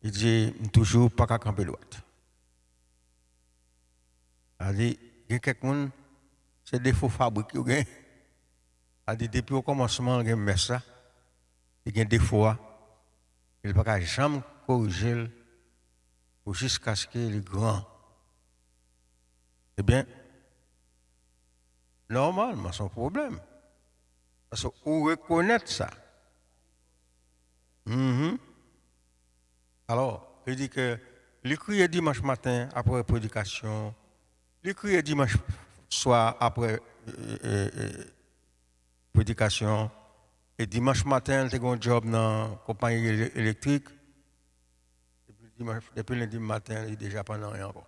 Il dit toujours pas qu'à camper droite. Il dit, il y a quelqu'un, c'est des faux fabriques. Il dit, depuis au commencement, il y a ça, il y a des fois, il ne peut pas jamais corriger jusqu'à ce qu'il est grand. Eh bien, normalement, c'est un problème. Parce qu'on reconnaît ça. Alors, il dit que l'écrit dimanche matin après la prédication, l'écrit dimanche soir après prédication, et dimanche matin, il a un job dans la compagnie électrique. Depuis lundi matin, il est déjà pas dans rien encore.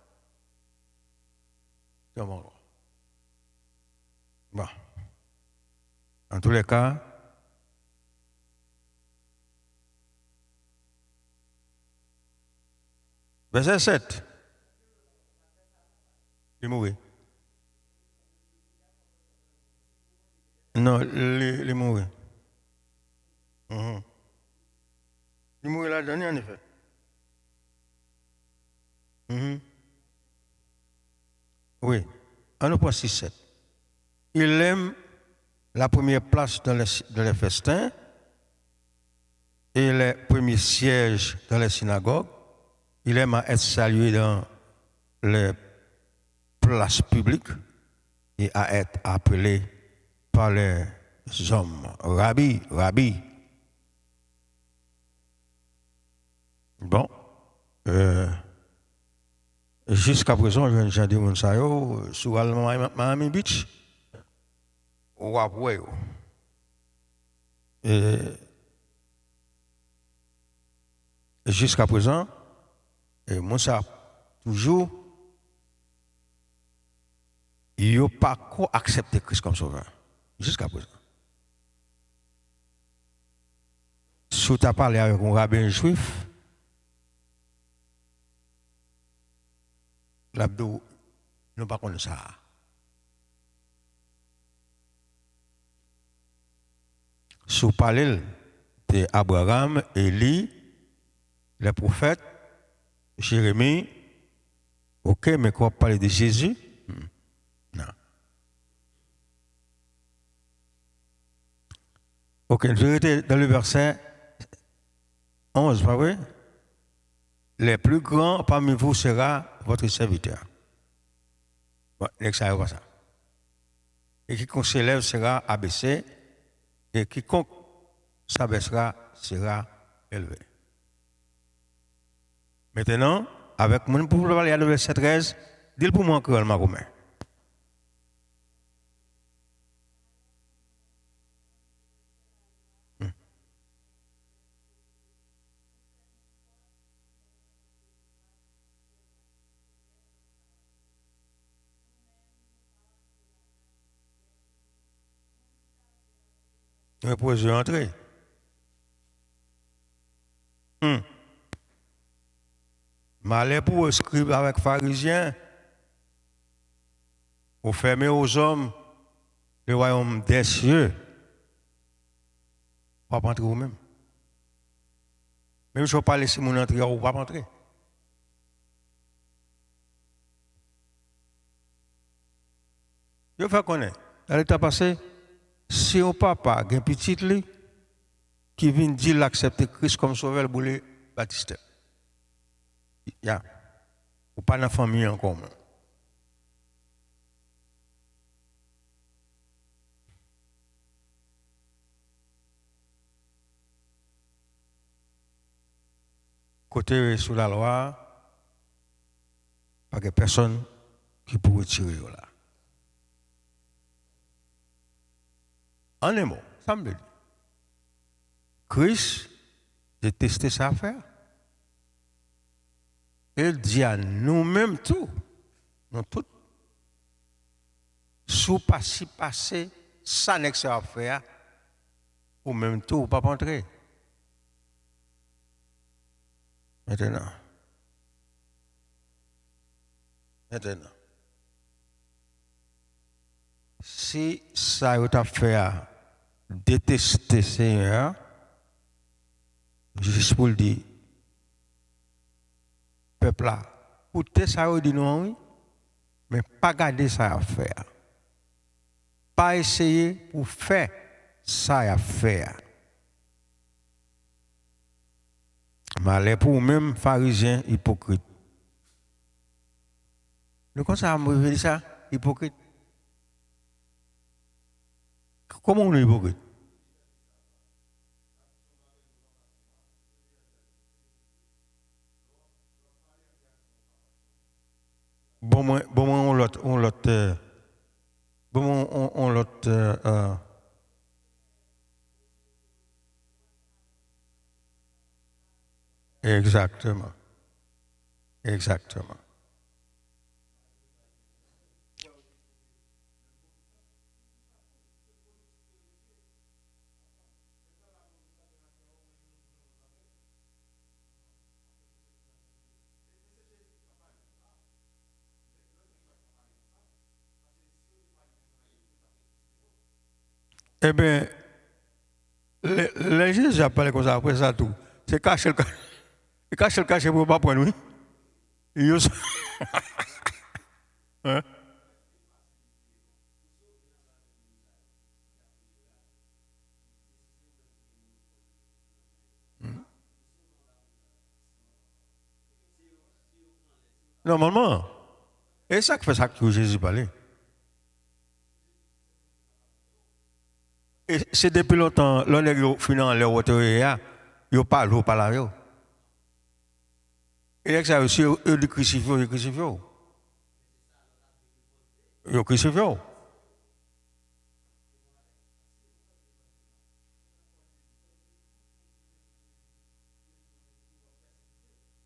Bon. En tous les cas, verset 7. Il est mort. Non, il est mort. Il est mort la dernière, en effet. Oui. En nous point 6-7. Il aime la première place dans les festins et les premiers sièges dans les synagogues. Il aime à être salué dans les places publiques et à être appelé par les hommes. Rabbi, Rabbi. Bon. Jusqu'à présent, je dis mon ça sur Miami Beach. Ou après. Et jusqu'à présent, moi ça toujours, il n'a pas accepté Christ comme sauveur. Jusqu'à présent. Si tu as parlé avec un rabbin juif, l'abdou ne pas connaître ça. Si vous parlez d'Abraham, Élie, les prophètes, Jérémie, ok, mais quand on parle de Jésus, non. Ok, je vais dans le verset 11, pas vrai? Les plus grands parmi vous sera votre serviteur. Bon, l'extérieur pas ça. Et quiconque s'élève sera abaissé, et quiconque s'abaissera sera élevé. Maintenant, avec mon pour aller à le verset 13, dis pour moi encore ma romain. Je pose entrer. Malheur pour les scribes avec pharisiens, pour fermer aux hommes le royaume des cieux. Pas entrer vous-même. Même si on parle si mon entrer, on ne va pas entrer. Je fais connaître. Dans l'état passé, si on papa a un petit qui vient dire l'accepter Christ comme sauveur pour les baptistes. Ya. Ou pas dans la famille encore. Côté sous la loi, pas de personne qui pourrait tirer là. En un mot, ça me dit. Christ détestait sa affaire. Il dit à nous-mêmes tout, nous tous, sous pas si passé, ça n'est que à faire, ou même tout, ou pas entrer. Maintenant. Si ça a fait à détester Seigneur, juste pour le dire, peuple là. Écoutez ça, il dit non, oui, mais pas garder ça à faire. Pas essayer pour faire ça à faire. Malheur pour vous-même, pharisiens, hypocrites. Le comment ça me dit ça, hypocrite? Comment on est hypocrite? Bon, on l'autre, bon, on l'autre, exactement, exactement. Eh bien, les juges appellent comme ça après ça tout. C'est caché le caché. C'est caché le caché pour ne pas prendre, oui. Hein? Normalement. Et ça qui fait ça que Jésus parlait. Et c'est depuis longtemps, l'on est finant les hauteur, il parle, il parle. Et ça aussi, il crucifie, il crucifie. Il crucifie.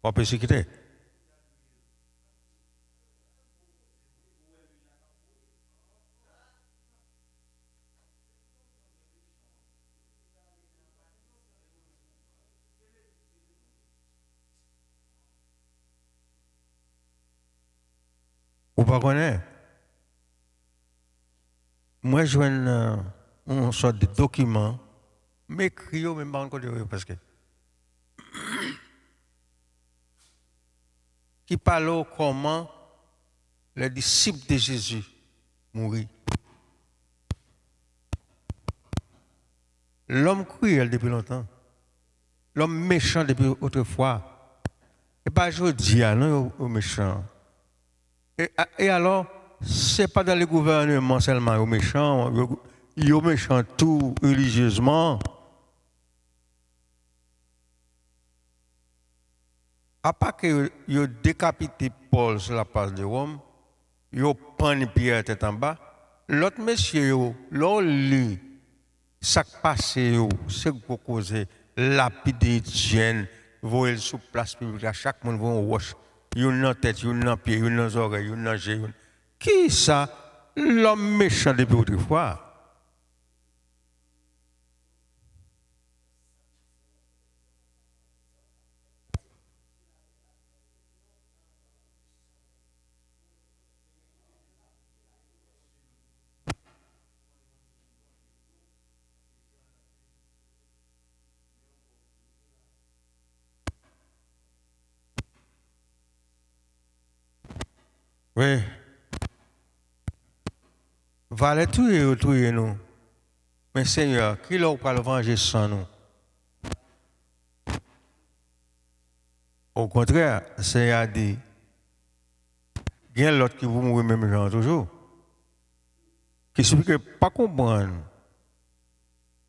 Pas persécuter. Ou pas connaître. Moi, je vois une sorte de document, mais écrit, même pas encore parce que, qui parle comment les disciples de Jésus mourir. L'homme cruel depuis longtemps. L'homme méchant depuis autrefois. Et pas aujourd'hui, non, au méchant. Et alors, ce n'est pas dans le gouvernement seulement aux méchants, ils sont méchants tout religieusement. À part que ils ont décapité Paul sur la place de Rome, ils ont pris Pierre tête en bas, l'autre monsieur, l'autre lit, ça qui passe, c'est pour causer lapider Étienne, voler sur place publique, à chaque monde va en roche. Yon nan tête, yon nan pied, yon nan oreilles, yon nan jeu. Qui ça? L'homme méchant depuis autrefois. Oui. Valet tout nous. Mais Seigneur, qui l'a pas le venger sans nous? Au contraire, Seigneur a dit, il y a l'autre qui vous mourir même genre toujours. Qui suffit que pas comprendre.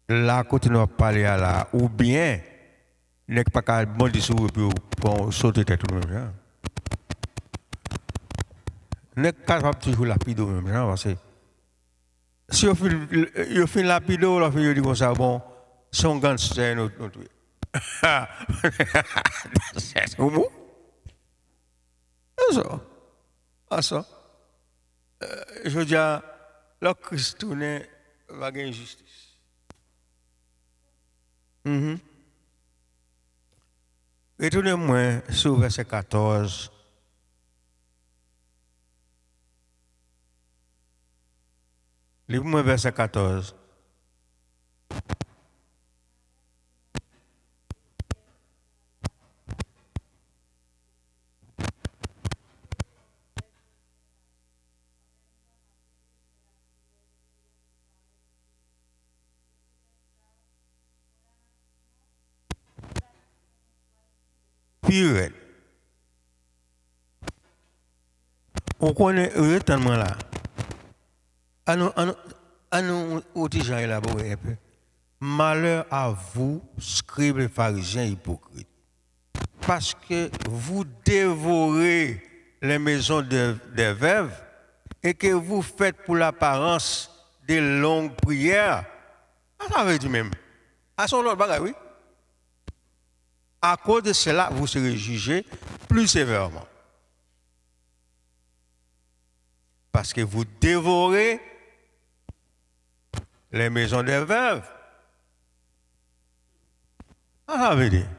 Là, continuer à parler à là, ou bien, n'est pas qu'à demander sur vous pour sauter tête tout le même genre. N'est pas capable toujours lapider au même genre, parce que si on fait lapider, on fait dire comme ça, bon, son gangster, nous tuer. C'est comment? Ça. Ah ça. Je veux dire, le Christ tourne va gagner justice. Retournez-moi sur verset 14. Livre-moi verset 14. pire. On connaît tellement là. À nous, aux gens élaborer un peu. Malheur à vous, scribes et pharisiens hypocrites. Parce que vous dévorez les maisons des veuves et que vous faites pour l'apparence des longues prières. Ça veut dire même. À son autre bagage, oui. À cause de cela, vous serez jugés plus sévèrement. Parce que vous dévorez les maisons des veuves. Ça veut dire.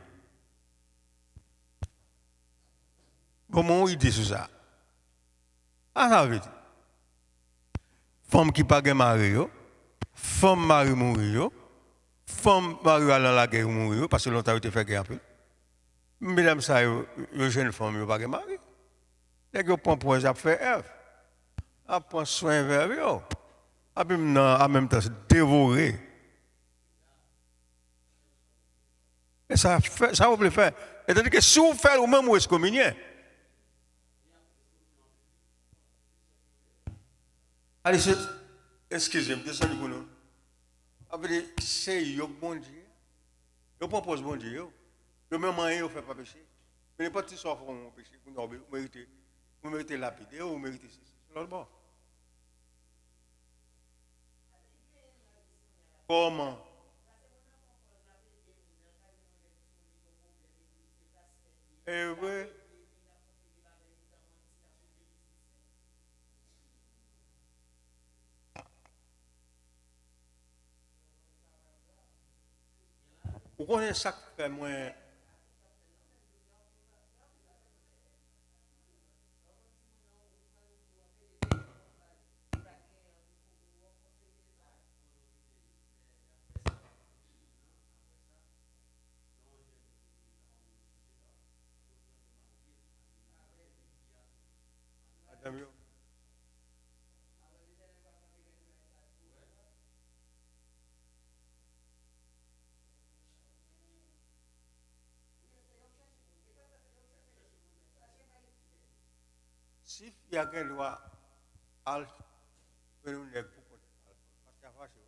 Comment il dit ça? Ça veut dire. Femme qui pas de mari, femme mari mourir, femme mari à la guerre mourir, parce que longtemps il te fait guerre. Mesdames, ça, les jeunes femmes, ils pas de mari. Dès que vous prenez pour ça, fait F. À prendre soin vers eux. En même temps, dévorer. Et ça vous plaît faire. C'est-à-dire que si vous faites au même où est-ce communion. Allez, excusez-moi, descendez pour nous. Après, c'est yo bon Dieu. Yo propose bon Dieu. Yo même moyen yo fait pas péché. Mais n'importe qui soit font péché, vous méritez lapider ou vous méritez ceci. C'est l'autre bord. Comment? Eh oui. Vous connaissez ça qui fait moins. Madame yo. Si il y a quelqu'un doit al venir nous pour parce qu'il a fâché,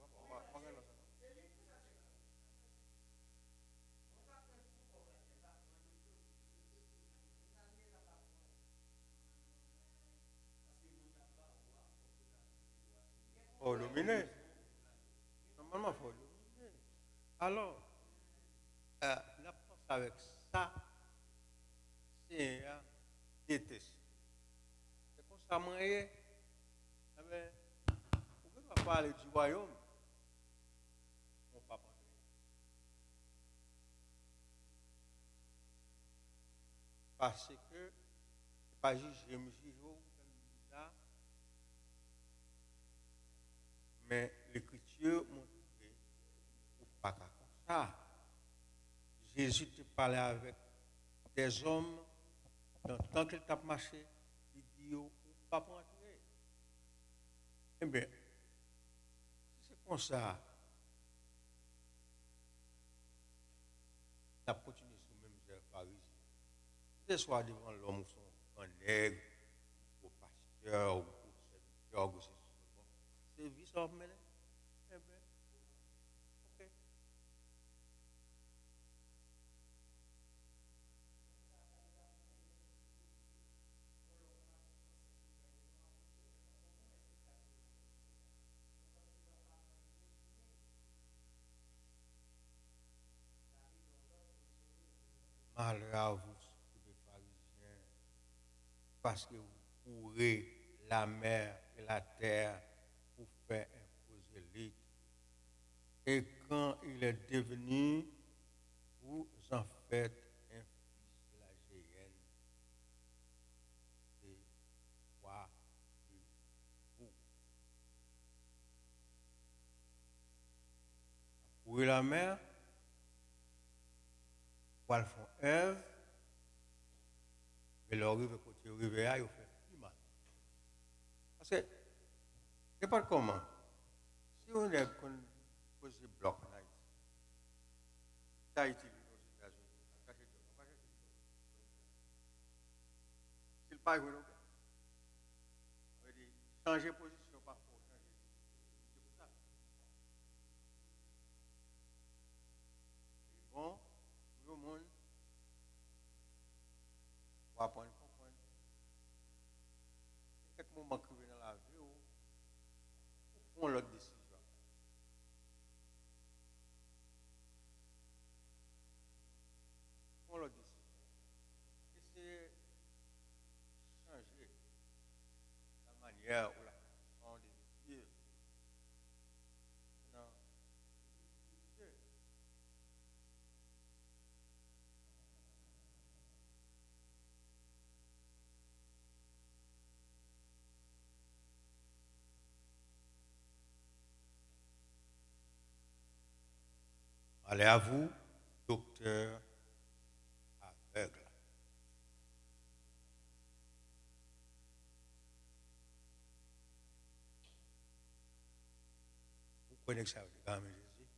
faut dominer. Normalement, faut dominer. Alors, la pense avec ça, c'est déteste. C'est comme ça, moi, pourquoi tu vas parler du royaume? Mon papa. Parce que, pas juste, je me suis là, mais l'écriture montre que pas comme ça. Jésus te parlait avec des hommes, dans le temps qu'il t'a marché, il dit, pas pour entrer. Eh bien, si c'est comme ça, la continué sur le même zèle Paris. Que ce soit devant l'homme ou son nègre, ou pasteur, ou serviteur, ou c'est vie, ça va mêler. Eh bien, ok. Malheur à vous, les pharisiens, parce que vous courez la mer et la terre pour faire imposer l'île. Et quand il est devenu, vous en faites un fils de la géhenne. Et quoi que vous courez la mer, pour le font œuvre, mais leur rive côté rivière, ils fait plus mal. Parce que, c'est pas comment. Si on est posé bloc là, Haïti, aux États-Unis, changer position par rapport changer. C'est pour ça. Bon, tout le monde va apprendre à comprendre. Quelques moments qui viennent dans la vie, on prend l'autre décision. On l'autre décision. Et c'est changer la manière ou la façon de vivre. Non. Allez à vous, docteur aveugle. Vous connaissez que ça veut dire quand même Jésus?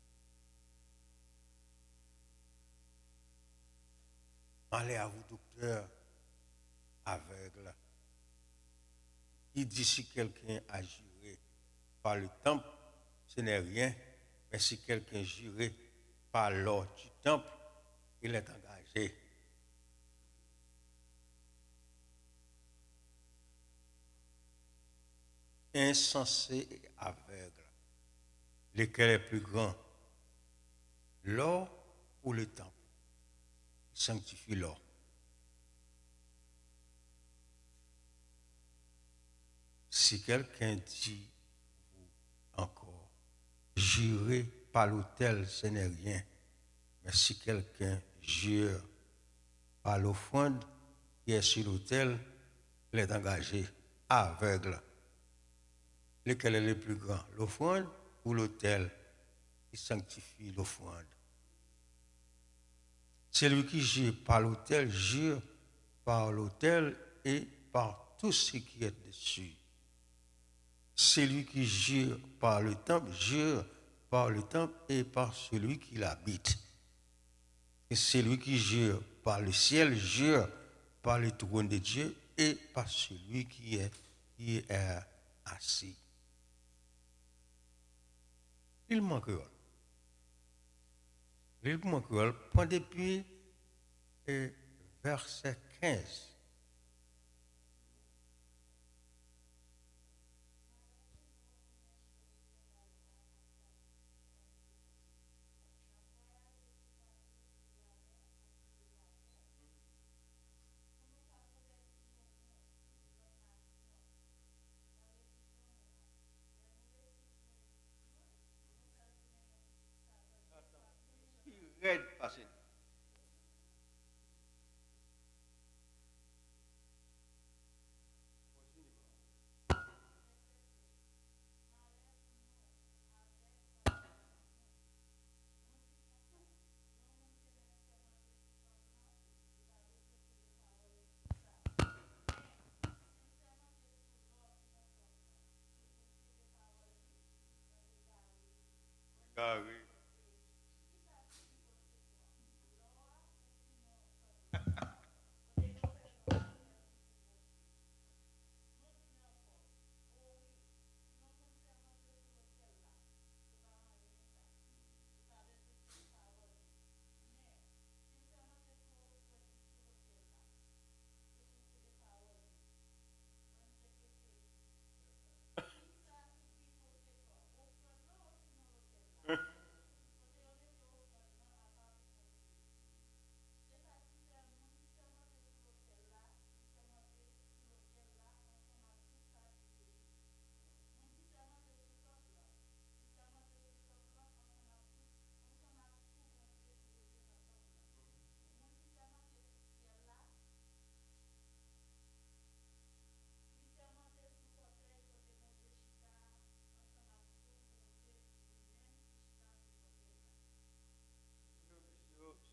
Allez à vous, docteur aveugle. Il dit si quelqu'un a juré par le temple, ce n'est rien, mais si quelqu'un juré par l'or du temple, il est engagé. Insensé et aveugle. Lequel est plus grand? L'or ou le temple? Il sanctifie l'or. Si quelqu'un dit encore, jurer par l'autel, ce n'est rien. Mais si quelqu'un jure par l'offrande qui est sur l'autel, il est engagé, aveugle. Lequel est le plus grand? L'offrande ou l'autel? Il sanctifie l'offrande. Celui qui jure par l'autel, jure par l'autel et par tout ce qui est dessus. Celui qui jure par le temple, jure par le temple et par celui qui l'habite. Et celui qui jure par le ciel, jure par le trône de Dieu et par celui qui est assis. Il manque rien. Il manque rien. Prends depuis verset 15. Red passé. Carré.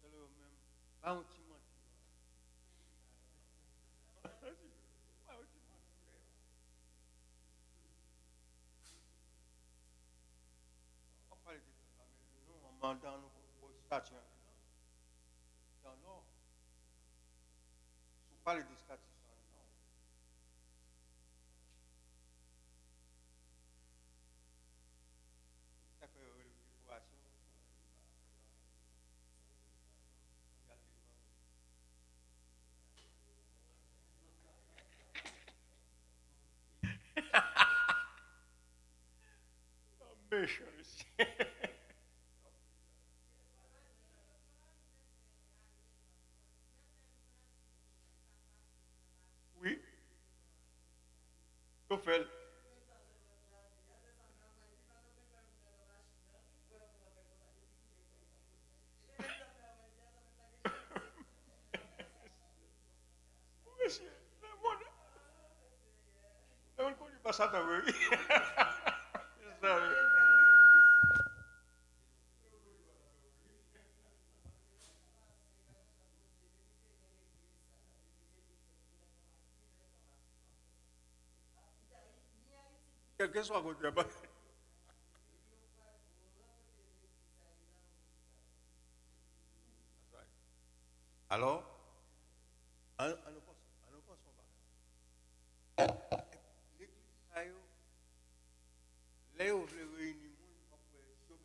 C'est le même. Pas un petit mot. On parle de ça, mais nous, on m'entend nous statut. Non, non. On parle de statut. Non. méchant aussi. Oui, on fait. Monsieur, le monde connu pas ça, oui. C'est ça, oui. Quel que soit votre débat. Alors, en nous pensons pas. L'église, ça y est, là où vous réunissez, si vous besoin de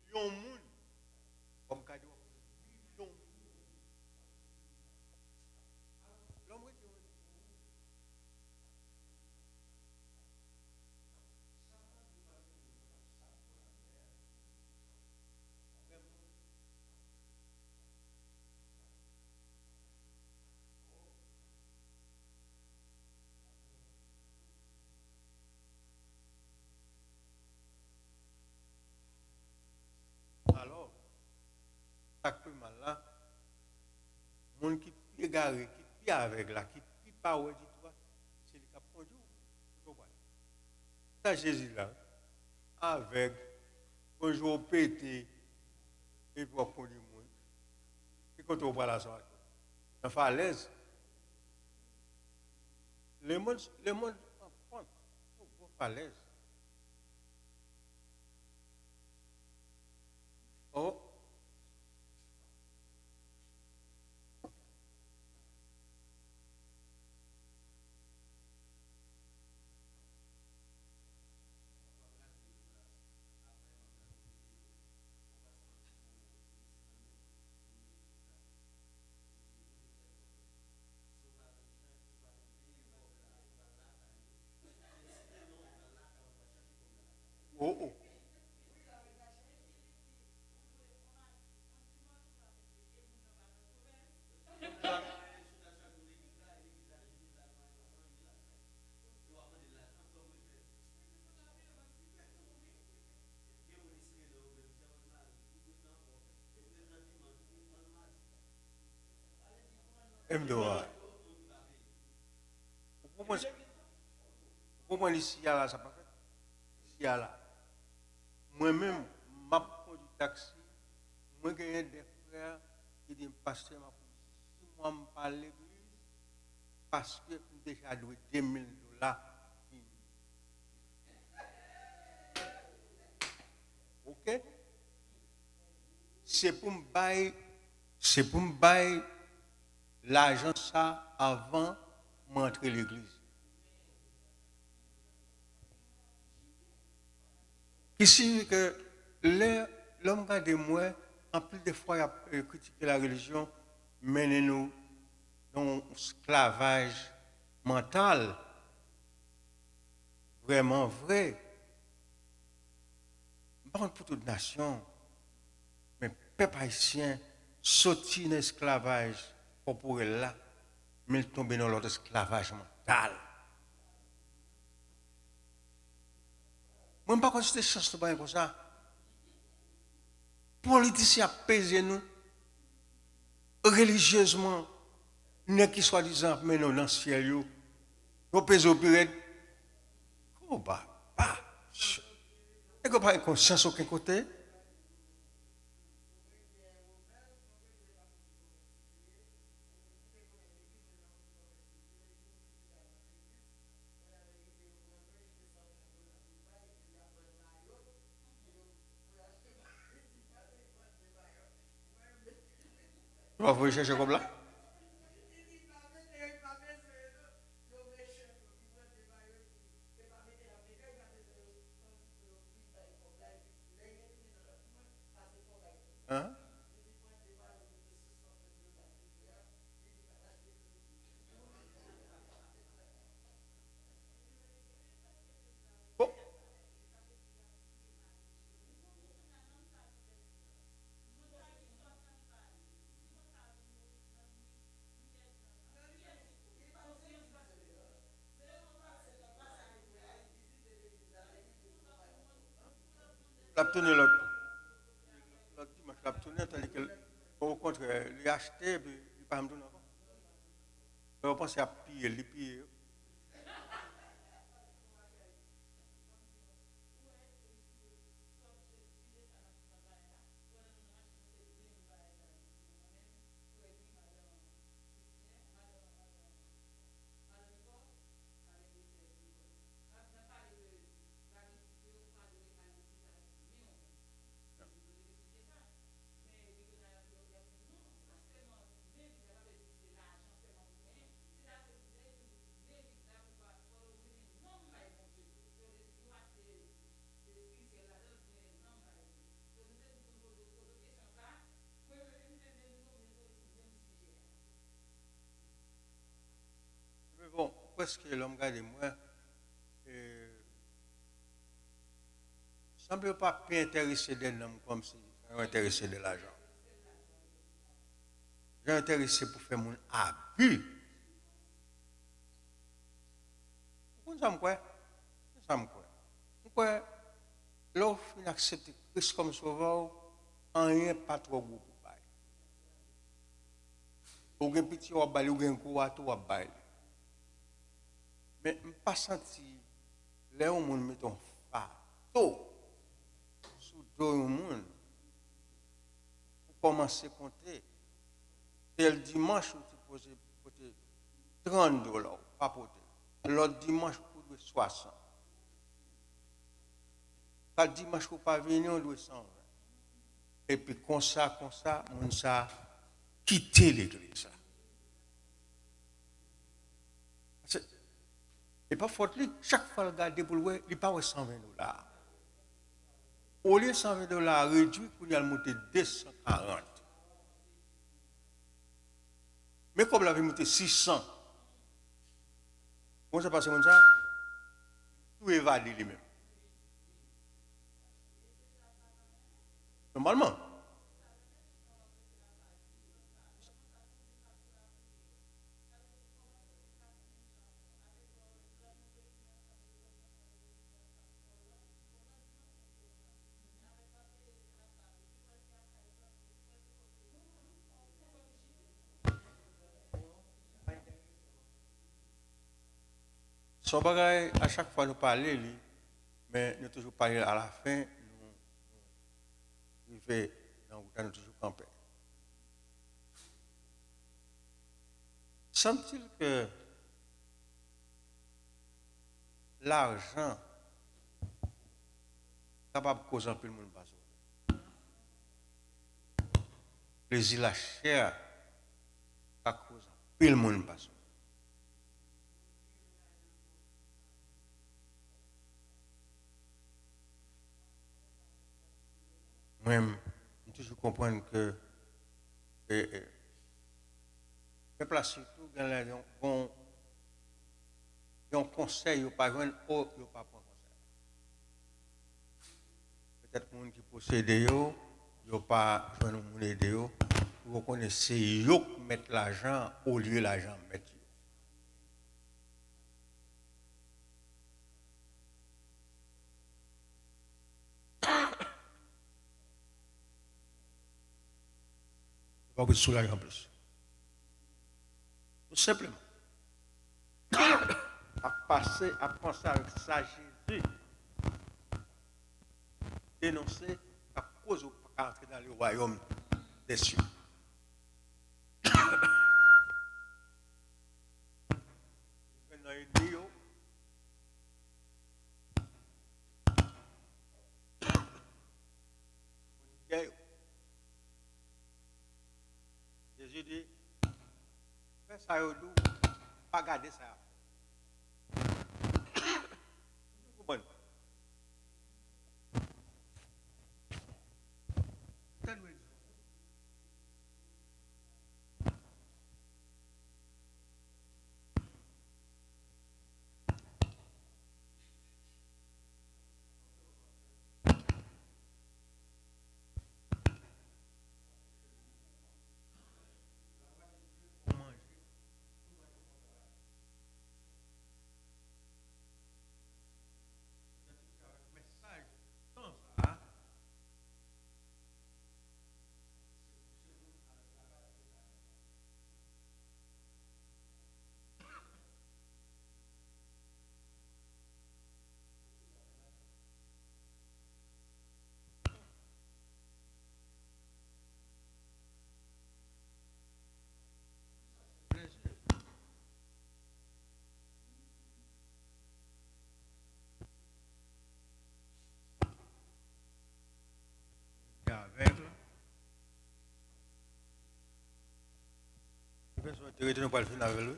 millions de monde, comme cadeau, millions. L'homme est alors, ça fait mal là, monde qui est égaré, qui est avec là, qui est pas ouais, dit toi, c'est le cap conduit. Ça, Jésus là, avec un jour pété, et puis on conduit le monde. Et quand on voit la soirée, en falaise, le monde en pente, en falaise. Oh, oh, oh. M2A. Vous comprenez ici, là, ça pas fait? Ici, là. Moi-même, ma du taxi, moi, j'ai des frères qui disent, pasteur, si moi, je parle à l'église, parce que j'ai déjà loué 2000 $. OK? C'est pour me bailler, c'est pour me bailler l'argent ça avant d'entrer l'église. Qui signifie que l'homme de moi, en plus de fois, il a critiqué la religion, mais nous dans un esclavage mental, vraiment vrai. Pas pour toute nation, mais peuple haïtien sorti de l'esclavage corporel là, mais il tombe dans l'autre esclavage mental. Moi, je ne sais pas si c'est chance de pas comme ça. Politiciens pesent nous religieusement, n'est qui soi-disant, mais non, dans le ciel, nous pesons au pire. Comment pas? Et qu'on pas conscience aucun côté. Tu vas vous chercher comme là? Hein? Bon, La tourné l'autre dimanche, la tourné, tandis que au contraire, il a acheté, puis il pas me donner. Je pense à piller, il piller. Mais bon, parce que l'homme garde moi, ne semble pas plus intéressé d'un homme comme si intéressé de l'argent. J'ai intéressé pour faire mon abus. Vous savez quoi? Vous savez quoi? Pourquoi l'offre d'accepter Christ comme sauveur, en rien pas trop gros pour bail. Ou un petit ou bail, ou un coup à tout bail. Mais je ne pas senti, les gens mettent un fardeau sous deux monde pour commencer à compter. Et le dimanche, tu poses 30 $, pas pour l'autre dimanche, pour 60. Le dimanche, pour pas venir, on doit 120. Et puis, comme ça, on a quitté l'église. Et pas faute, chaque fois le garder pour le il pas 120 $. Au lieu de 120 $, réduit, pour y aller monter 240. Mais comme il avait monté 600, comment ça passe comme ça? Tout évadé lui-même. Normalement. Son bagage, à chaque fois nous parler, mais nous toujours parler à la fin, nous vivons dans le nous toujours camper. Semble-t-il que l'argent est capable de causer un peu le monde pas. Plaisir la chair, ça cause un peu le monde pas. Moi-même, je toujours comprendre que les places surtout, il y a un conseil, il n'y a pas un haut, il n'y a pas un conseil. Peut-être que les gens qui possèdent, il n'y a pas un monde aider. Vous connaissez, ils mettent l'argent au lieu de l'argent mettre. Pas vous soulager en plus. Tout simplement. À passer, à penser avec ça, Jésus dénoncer à cause de pas entrer dans le royaume des cieux. Maintenant, il dit, Jésus dit, fais ça, pas garder ça. Vous comprenez? Tu retournes pas le final avec lui?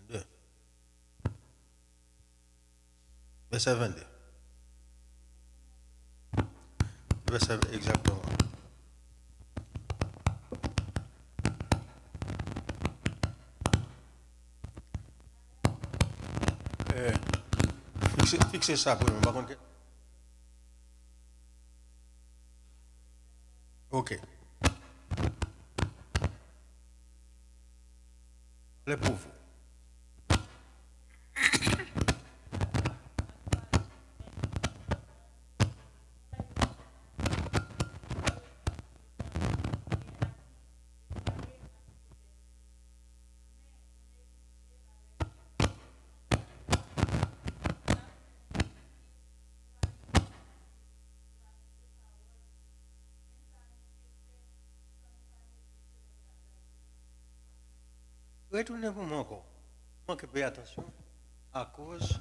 22. Verset 22. Verset exactement. Fixez ça pour nous. Par contre, ok. Les pour vous. Retournez pour moi encore. Manquez payer attention. À cause,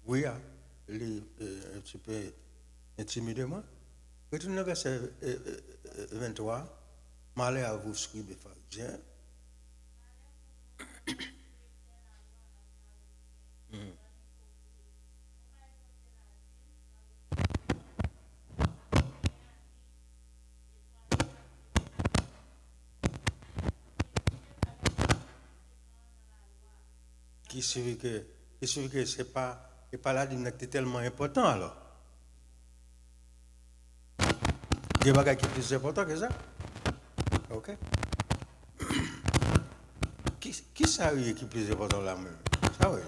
oui, un petit peu intimidé moi. Retournez au verset 23. Malheur à vous, scribes et pharisiens. Qui suffit que c'est pas, et pas là, c'est tellement important alors. Il y a des bagages qui sont plus importants que ça. Ok? Qui ça qui est plus important là même? Ça oui.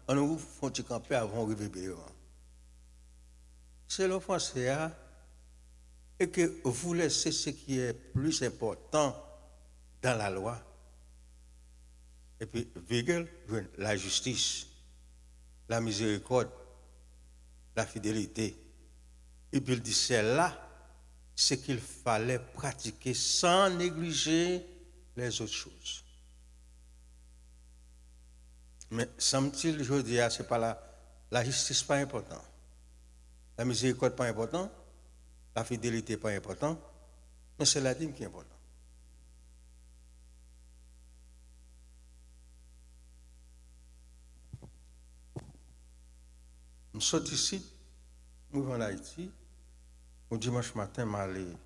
On nous font camper avant de arriver. C'est le français, et que vous laissez ce qui est plus important dans la loi. Et puis, virgule, la justice, la miséricorde, la fidélité. Et puis, il dit, c'est là ce qu'il fallait pratiquer sans négliger les autres choses. Mais semble-t-il, je dis, c'est pas la justice pas important, la miséricorde pas important, la fidélité pas important, mais c'est la dîme qui est important. Je sors ici, je vais en Haïti, au dimanche matin, je vais aller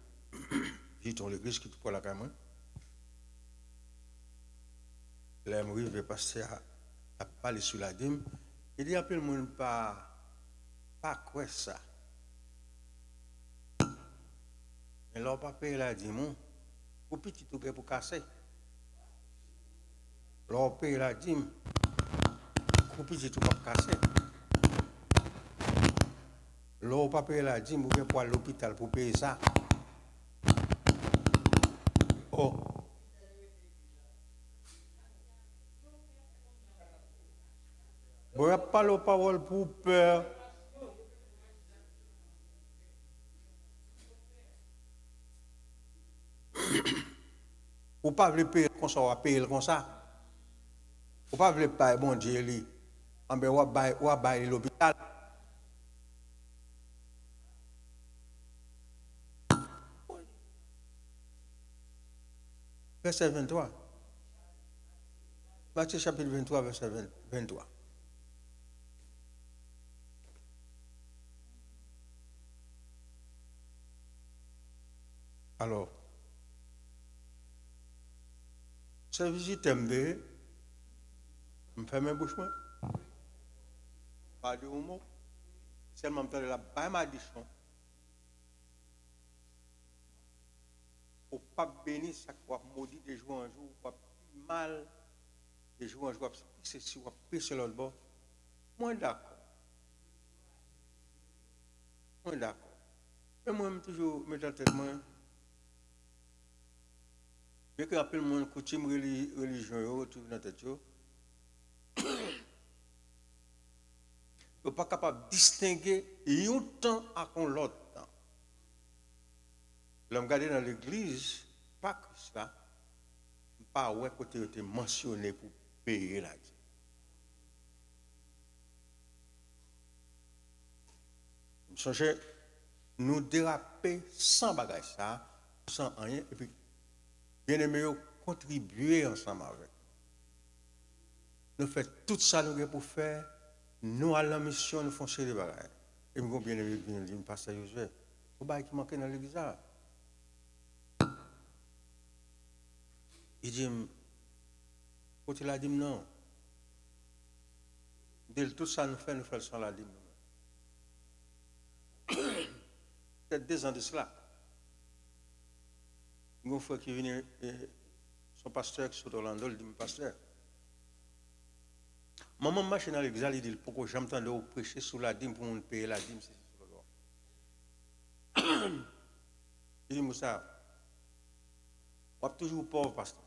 visiter l'église qui est pour la caméra. Là, je vais passer à parler sur la dîme. Il dit, appelle le monde pas quoi ça. Mais là, pas payer la dîme, pour petit tout pour casser. Là, on paye la dîme, pour petit tout pour casser. Là, on pas payer la dîme, ou pour aller à l'hôpital pour payer ça. Oh. Bon, il n'y a pas de parole pour peur. Ou pas veut payer comme ça, ou payer comme ça. Ou pas veut payer bon Dieu, ou bailler l'hôpital. Verset 23. Matthieu chapitre 23, verset 23. Alors, ce visite MB, je me fais mes bouches, pas de mot, seulement me faire la baille maldiction. Pour pas bénir ça quoi maudit de jour en jour, pas mal de jour en jour, c'est si on prie sur l'autre bord. Moi d'accord. Moi d'accord. Mais moi je toujours mettre en tête moi. Bien que appelle mon coutume religion tout dans tête yo. ne pas capable de distinguer un temps à l'autre temps. L'homme gardé dans l'église, pas que ça, pas ouais côté était mentionné pour payer la dîme. Songez, nous déraper sans bagage ça, sans rien, et puis bien aimé contribuer ensemble avec. Nous faisons tout ça nous pour faire, nous à la mission, nous faisons des bagages. Et nous bien aimé dit, pasteur Joseph, il faut qui manque dans l'église. Il dit, quand il a dit non, dès tout ça nous fait sans la dîme. Peut-être 2 ans de cela. Une fois qu'il vient, son pasteur qui est Orlando, il dit, pasteur, maman marche dans l'église, il dit, pourquoi j'entends prêcher sous la dîme pour nous payer la dîme, c'est sur le droit. Il dit, Moussa, on est toujours pauvre, pasteur.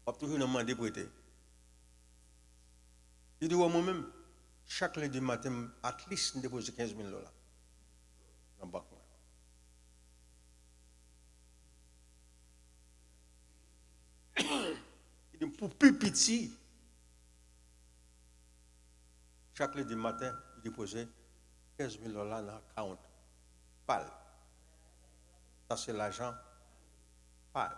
On est toujours demandé prêter. Il dit, moi-même, chaque lundi matin, at least, je dépose $15,000 dans le banque. Il dit, pour plus petit, chaque lundi matin, il déposait $15,000 dans l'account. Pâle. Ça, c'est l'argent pâle.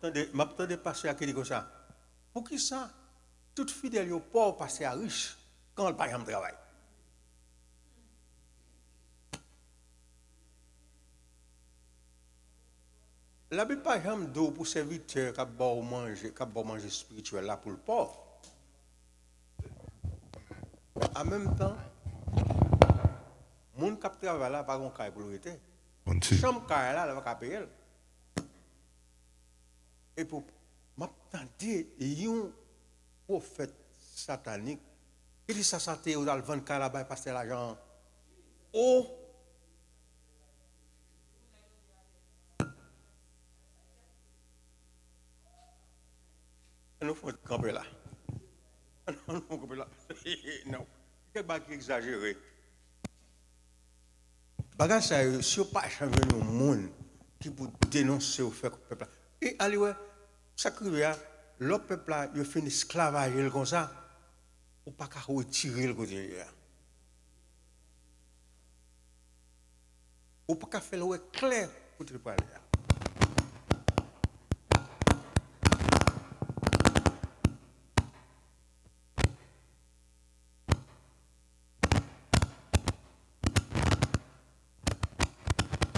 Je m'attendais à passer à qui dit comme ça. Pour qui ça? Tout fidèle au pauvre passer à riche quand le parent travaille. La Bible pas jamais d'eau pour serviteur qui a bon manger spirituel là pour le pauvre. En même temps, mon qui travaille là pas un caille pour le rester. Chambre caille là, il va payer. Et pour m'attendre, il y a un prophète satanique. Il dit ça, ça, dans le vent là-bas, parce que l'argent. Oh! Nous faut camper là. Nous faut camper là. Non. Quel bagage exagéré. Bagage ça, si on pas changer le monde qui pour dénoncer au fait que le peuple. Et allez, ouais, ça crive là, le peuple là, il fait esclavager comme ça, ou pas qu'à retirer le côté là. Ou pas qu'à faire le clair pour te parler là.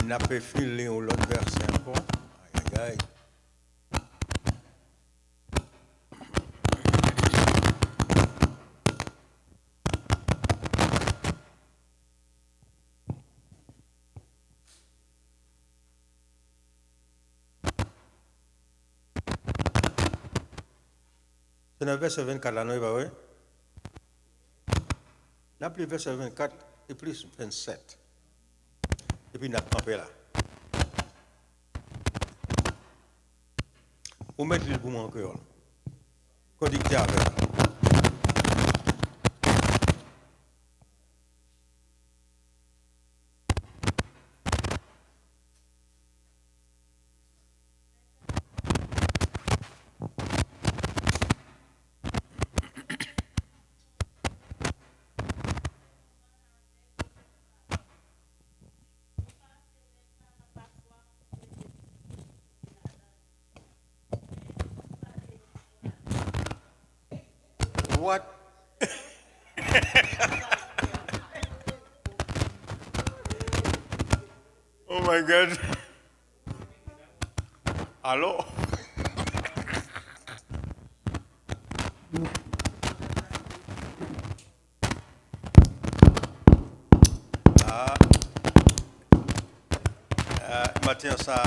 On a pas filé l'autre verset encore. Aïe, aïe, aïe. C'est dans le verset 24 là, non, il va oui? On a pris le verset 24 et plus 27. Et puis on a campé là. Ou mettre le boum encore. Connecté avec. What? Oh my God. Allô? Matin, ça.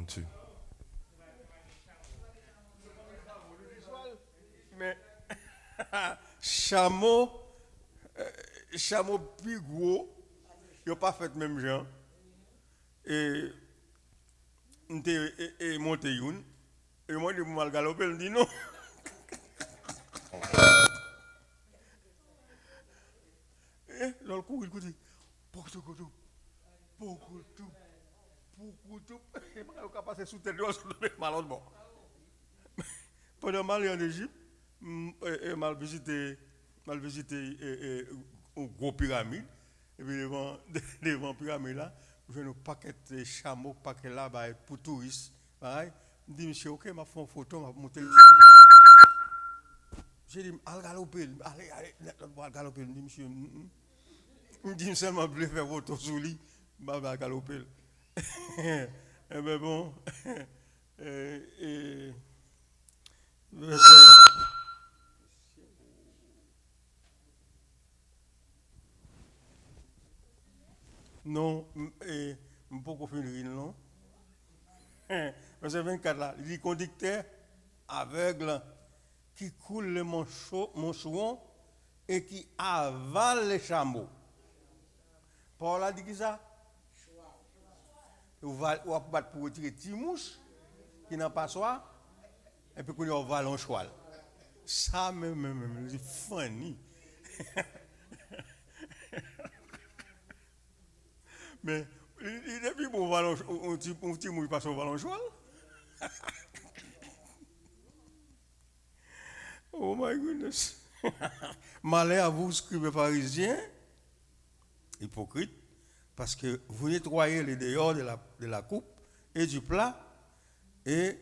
too. Mais chameau, chameau plus gros, il n'a pas fait le même genre. Et et monté une. Et moi, je mal galopé, je dis non. Et dans le coup, il dit, pour tout, et il va passer sous tête, malade bon. Pendant mal en Égypte, mal visité, une grosse pyramide. Et puis devant, devant la pyramide là, je vois un paquet de chameaux, paquet là, pour touristes. Je dis, monsieur, ok, je fais une photo, je vais monter le j'ai dit, allez galoper, allez, galoper. Je dis, monsieur, je dis seulement, je voulais faire photo sur lui, je vais galoper. Eh bien bon, et, non, et je ne peux pas finir, non. Verset 24 là, il dit conducteur aveugle qui coule le moucheron et qui avale les chameaux. Paul a dit que ça? Ou va battre pour retirer des mouches qui n'ont pas soin et puis qu'on va un cheval. Ça même, c'est funny. Mais il est plus bon un petit mouche passe au ballon cheval. Oh my goodness. Malheur à vous, scribes pharisiens, hypocrites, parce que vous nettoyez les dehors de la coupe et du plat, et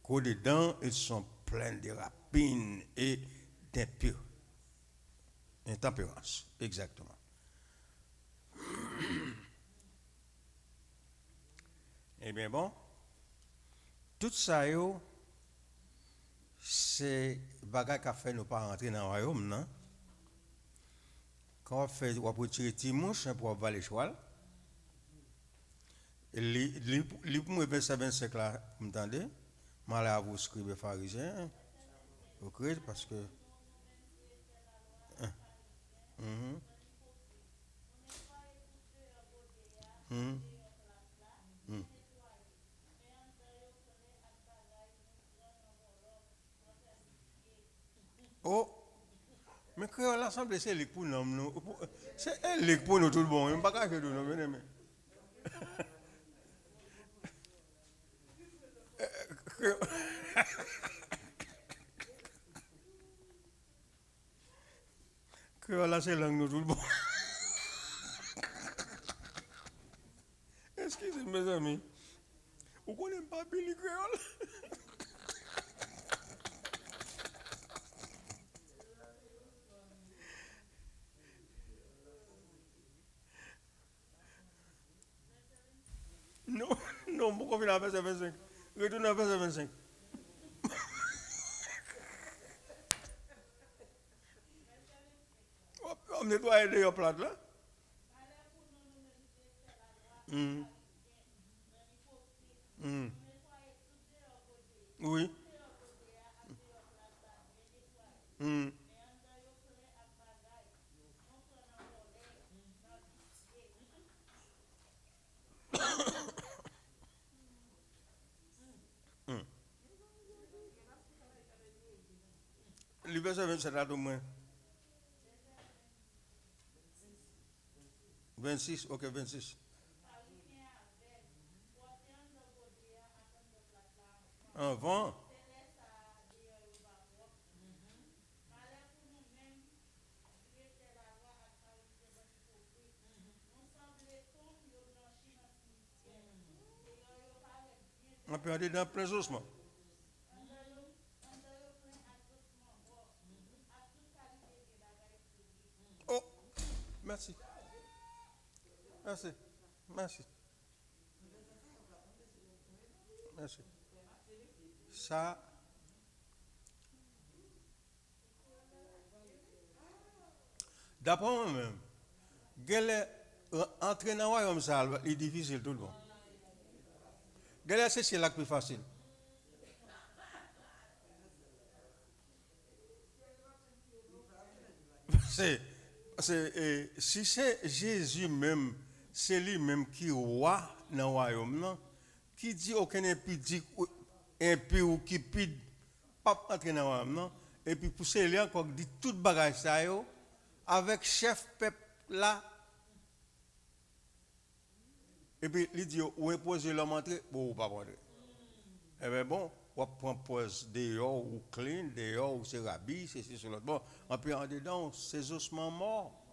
qu'au-dedans, ils sont pleins de rapines et d'impur. Intempérance, exactement. Eh bien bon, tout ça, c'est bagage qu'a fait nous pas rentrer dans le royaume, non? Quand on va tirer des mouches pour avaler le cheval, et pour verset 25 là, vous entendez? Malheur à vous, scribes pharisiens, hypocrites, parce que. Mhm, mhm, mhm. Oh, mais que l'Assemblée, c'est l'équipe pour nous. C'est l'équipe pour nous tout le monde. Je ne sais pas que nous, mais. Que là, c'est langue nous tout le monde. Excusez-moi, mes amis. Vous ne connaissez pas Billy Créole? Non, non, pourquoi vous avez fait 25? Retournez à verset 25. On nettoie les plate là. Mm, mm. Oui. Mm. Le verset 27 là, au moins. 26, ok, 26. Avant. On peut aller dans plein ossements. Oh, merci. Merci. Merci. Merci. Ça, d'après moi-même, entrer dans le royaume, ça, c'est difficile tout le monde. Regardez, c'est là que plus facile. C'est, si c'est Jésus même, c'est lui-même qui est roi dans le royaume, non? Qui dit aucun impie ou qui pide, pas entrer dans le royaume, non? Et puis pour cela encore dit tout bagage ça yo, avec chef peuple là. Et puis il dit où imposer l'homme entrer, bon, pas entrer. Eh bien bon, on prend pose dehors ou clean, dehors ou c'est rabis, c'est sur l'autre. Bon, en puis en dedans, c'est ossements morts.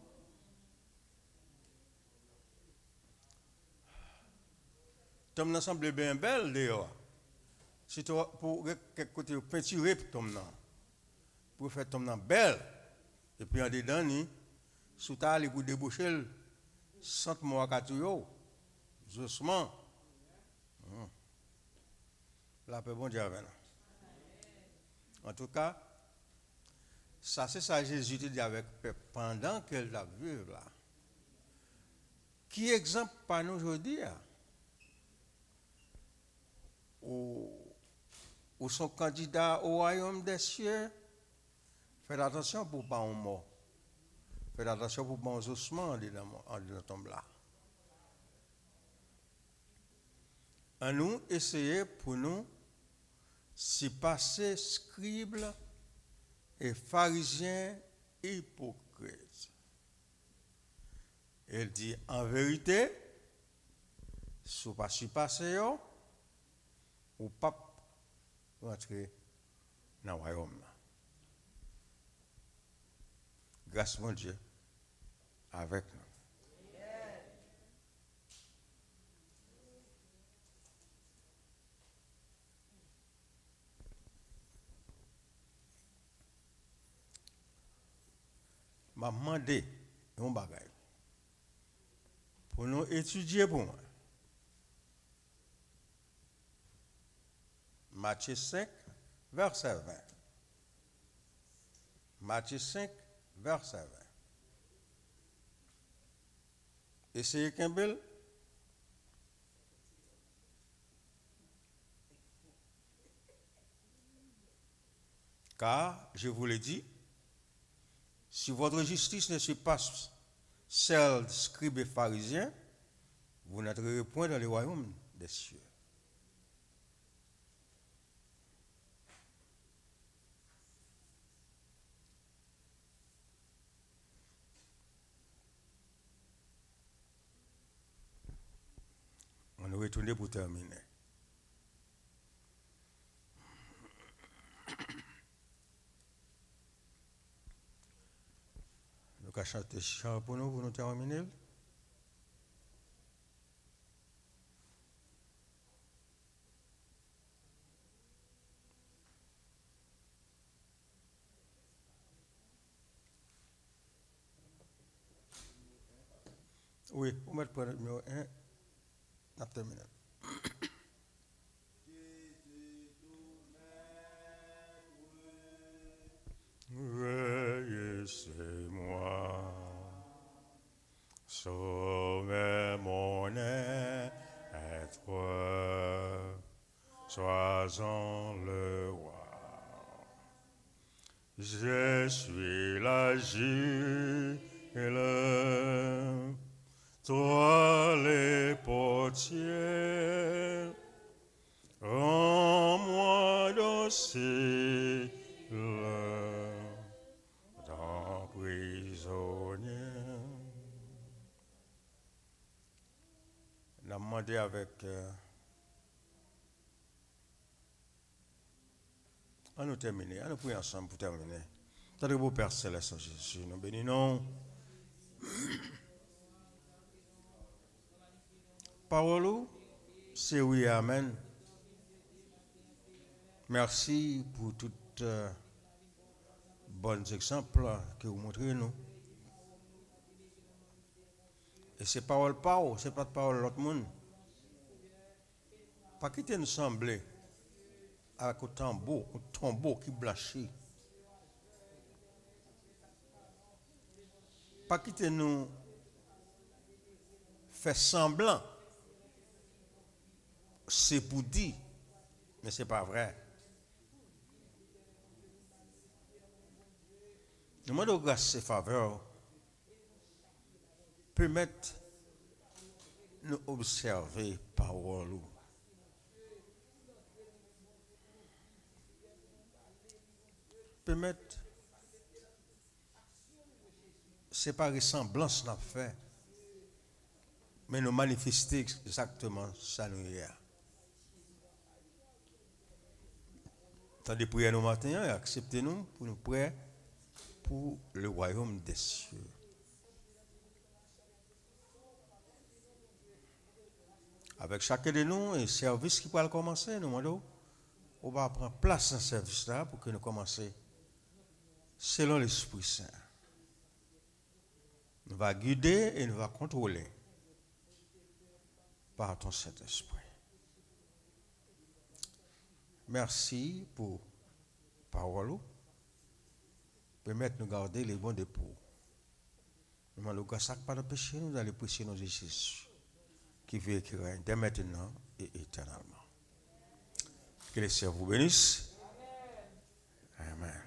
Tom nan semble bien belle dehors. Si tu pour quelque côté peinturer tom nan, pour faire tom nan belle, et puis en dedans ni, sous ta li pour déboucher le centre mois katouyo, ossements. La paix bon Dieu avec nous. En tout cas, ça c'est ça Jésus dit avec peuple pendant qu'elle l'a vu là. Qui exemple par nous aujourd'hui ou son candidat au royaume des cieux, faites attention pour ne pas en mort. Faites attention pour ne pas en ossements en tombe là. À nous essayer pour nous si passer scribes et pharisiens hypocrites. Elle dit en vérité, si vous ne passez pas ou pas rentrer dans le royaume. Grâce mon Dieu avec nous. M'a demandé un bagage pour nous étudier pour moi. Matthieu 5, verset 20. Matthieu 5, verset 20. Essayez Campbell. Car, je vous l'ai dit, si votre justice ne suit pas celle de scribes et pharisiens, vous n'entrerez point dans le royaume des cieux. On est retourné pour terminer. Nous allons chanter chant pour nous terminer. Oui, vous mettez le numéro 1, on a terminé. Veuillez, c'est moi, sauvez mon être, sois-en le roi. Je suis l'agile, toi les portiers, rends-moi docile, ton prisonnier. On a demandé avec on nous terminer, on nous prier ensemble pour terminer. Tandis que vous Père Céleste Jésus, nous bénissons. Parole, c'est oui et amen. Merci pour toutes bons exemples que vous montrez nous. Et ces paroles pas, ce n'est pas de parole de l'autre monde. Pas quitter nous sembler avec un tombeau qui blanchit. Pas quitter nous faire semblant c'est pour dire, mais ce n'est pas vrai. Nous demandons grâce et faveur, permettre nous observer parole. Permettre, ce n'est pas ressemblance qu'on a fait, mais nous manifester exactement ça nous y est. Tandis prier nous matin et acceptez-nous pour nous prier pour le royaume des cieux. Avec chacun de nous, un service qui va commencer, nous demandons, on va prendre place dans ce service-là pour que nous commencions selon l'Esprit Saint. Nous va guider et nous va contrôler par ton Saint-Esprit. Merci pour parole. Permettre de nous garder les bons dépôts. Nous demandons que ça pas de péché, nous allons prêcher nos Jésus qui vit et qui règne dès maintenant et éternellement. Que les cieux vous bénissent. Amen.